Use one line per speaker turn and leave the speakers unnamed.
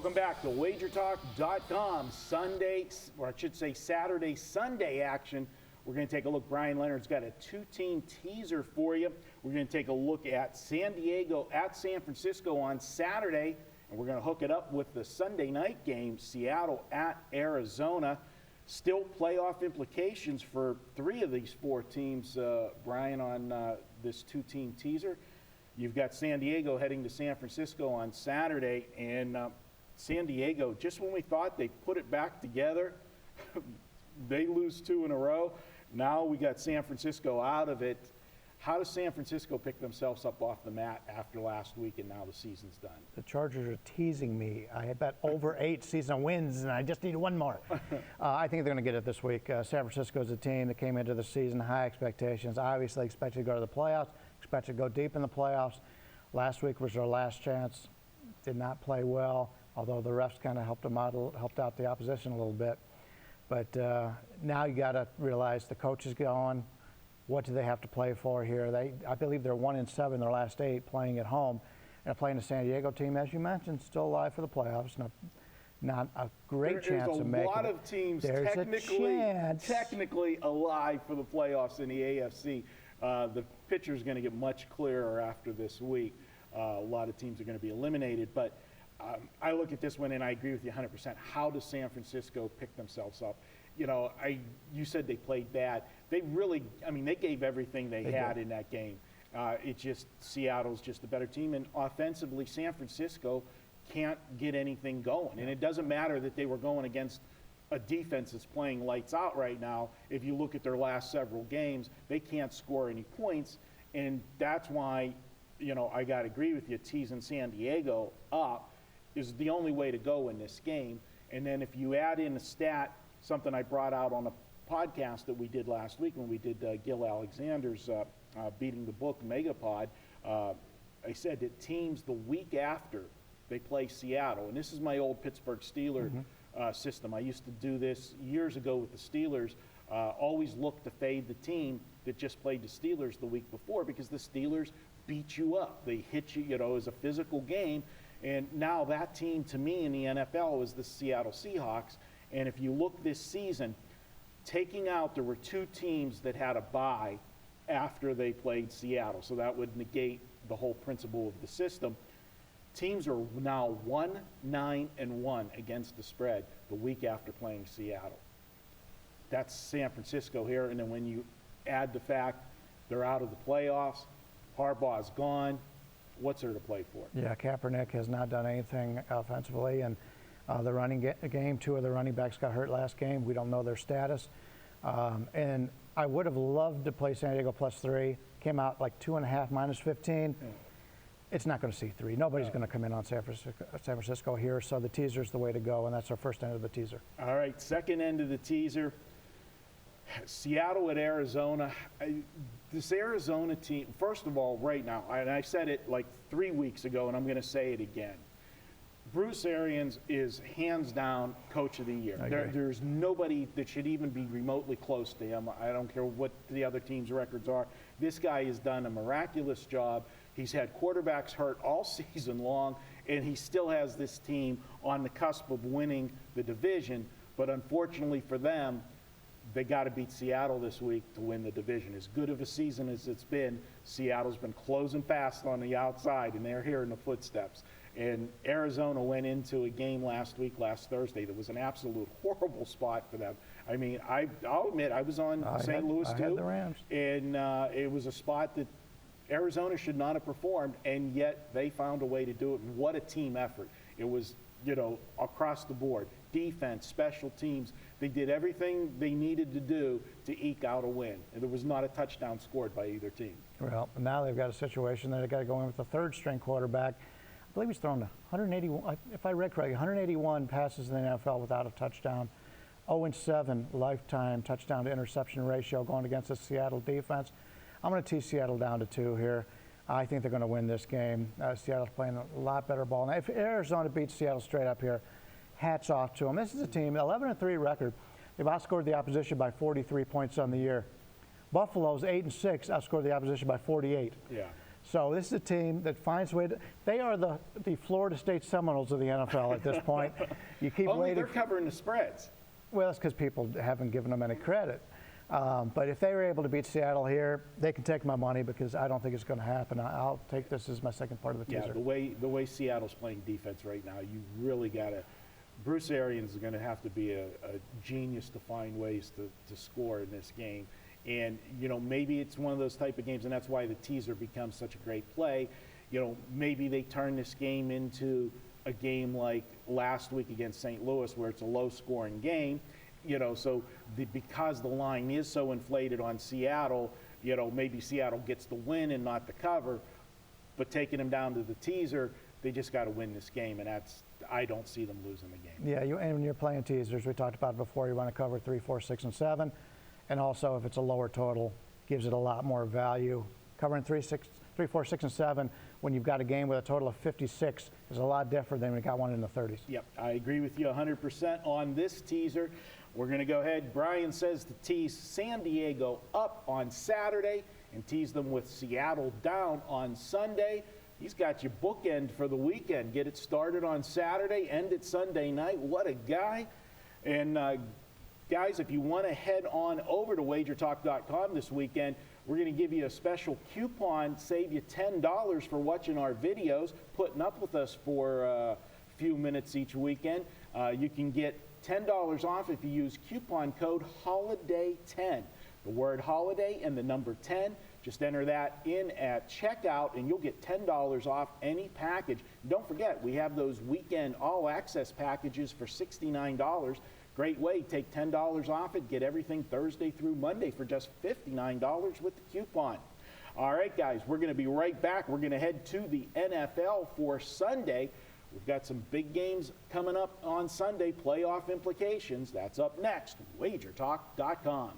Welcome back to WagerTalk.com. Sunday, or I should say Saturday, Sunday action. We're going to take a look. Bryan Leonard's got a two-team teaser for you. We're going to take a look at San Diego at San Francisco on Saturday, and we're going to hook it up with the Sunday night game, Seattle at Arizona. Still playoff implications for three of these four teams, Bryan, on this two-team teaser. You've got San Diego heading to San Francisco on Saturday, and San Diego, just when we thought they put it back together, they lose two in a row. Now we got San Francisco out of it. How does San Francisco pick themselves up off the mat after last week and now the season's done?
The Chargers are teasing me. I had bet over 8 season wins, and I just need one more. I think they're going to get it this week. San Francisco is a team that came into the season high expectations, obviously expected to go to the playoffs, expected to go deep in the playoffs. Last week was their last chance. Did not play well, although the refs kind of helped out the opposition a little bit. But now you got to realize the coach is gone. What do they have to play for here? I believe they're 1-7 their last 8 playing at home, and playing the San Diego team, as you mentioned, still alive for the playoffs. Not a great chance of making it.
There's a lot of teams technically alive for the playoffs in the AFC. The picture is going to get much clearer after this week. A lot of teams are going to be eliminated, but I look at this one and I agree with you 100%. How does San Francisco pick themselves up? You know, you said they played bad. They really, they gave everything they had in that game. It's just Seattle's just the better team, and offensively, San Francisco can't get anything going. And it doesn't matter that they were going against a defense that's playing lights out right now. If you look at their last several games, they can't score any points, and that's why, I got to agree with you, teasing San Diego up is the only way to go in this game. And then if you add in a stat, something I brought out on a podcast that we did last week when we did Gil Alexander's Beating the Book Megapod, I said that teams the week after they play Seattle, and this is my old Pittsburgh Steelers system. I used to do this years ago with the Steelers. Always look to fade the team that just played the Steelers the week before, because the Steelers beat you up. They hit you, as a physical game. And now that team, to me, in the NFL is the Seattle Seahawks. And if you look this season, there were 2 teams that had a bye after they played Seattle. So that would negate the whole principle of the system. Teams are now 1-9-1 against the spread the week after playing Seattle. That's San Francisco here. And then when you add the fact they're out of the playoffs, Harbaugh's gone, what's there to play for?
Yeah, Kaepernick has not done anything offensively, and the running game, 2 of the running backs got hurt last game. We don't know their status. And I would have loved to play San Diego +3. Came out like 2.5 -15. It's not going to see 3. Nobody's going to come in on San Francisco here, so the teaser is the way to go, and that's our first end of the teaser.
All right, second end of the teaser, Seattle at Arizona. This Arizona team, first of all, right now, and I said it like 3 weeks ago, and I'm going to say it again. Bruce Arians is hands down Coach of the Year. There's nobody that should even be remotely close to him. I don't care what the other team's records are. This guy has done a miraculous job. He's had quarterbacks hurt all season long, and he still has this team on the cusp of winning the division. But unfortunately for them, they got to beat Seattle this week to win the division. As good of a season as it's been, Seattle's been closing fast on the outside, and they're here in the footsteps. And Arizona went into a game last Thursday, that was an absolute horrible spot for them. I'll admit, I was on St. Louis too.
I had the Rams.
And it was a spot that Arizona should not have performed, and yet they found a way to do it. And what a team effort. It was, across the board. Defense, special teams. They did everything they needed to do to eke out a win. And there was not a touchdown scored by either team.
Well, now they've got a situation that they've got to go in with a third-string quarterback. I believe he's thrown 181, if I read correctly, 181 passes in the NFL without a touchdown. 0-7 lifetime touchdown to interception ratio going against the Seattle defense. I'm going to tease Seattle down to 2 here. I think they're going to win this game. Seattle's playing a lot better ball. Now, if Arizona beats Seattle straight up here, hats off to them. This is a team, 11-3 record. They've outscored the opposition by 43 points on the year. Buffalo's 8-6, outscored the opposition by 48.
Yeah.
So this is a team that finds a way to, they are the Florida State Seminoles of the NFL at this point. You keep
Only
waiting.
they're covering the spreads.
Well, that's because people haven't given them any credit. But if they were able to beat Seattle here, they can take my money because I don't think it's going to happen. I'll take this as my second part of the teaser.
Yeah, the way Seattle's playing defense right now, you really got to. Bruce Arians is going to have to be a genius to find ways to score in this game. And, you know, maybe it's one of those type of games, and that's why the teaser becomes such a great play. You know, maybe they turn this game into a game like last week against St. Louis where it's a low-scoring game. You know, so because the line is so inflated on Seattle, you know, maybe Seattle gets the win and not the cover. But taking them down to the teaser, they just got to win this game, and I don't see them losing the game.
Yeah, and when you're playing teasers, we talked about it before, you want to cover 3, 4, 6, and 7. And also, if it's a lower total, gives it a lot more value. Covering 3, 4, 6, and 7 when you've got a game with a total of 56 is a lot different than when you got one in the 30s.
Yep, I agree with you 100% on this teaser. We're going to go ahead. Brian says to tease San Diego up on Saturday and tease them with Seattle down on Sunday. He's got you bookend for the weekend. Get it started on Saturday, end it Sunday night. What a guy. And guys, if you want to head on over to wagertalk.com this weekend, we're going to give you a special coupon, save you $10 for watching our videos, putting up with us for a few minutes each weekend. You can get $10 off if you use coupon code HOLIDAY10. The word holiday and the number 10. Just enter that in at checkout and you'll get $10 off any package. Don't forget, we have those weekend all-access packages for $69. Great way, take $10 off it, get everything Thursday through Monday for just $59 with the coupon. All right, guys, we're going to be right back. We're going to head to the NFL for Sunday. We've got some big games coming up on Sunday, playoff implications. That's up next, wagertalk.com.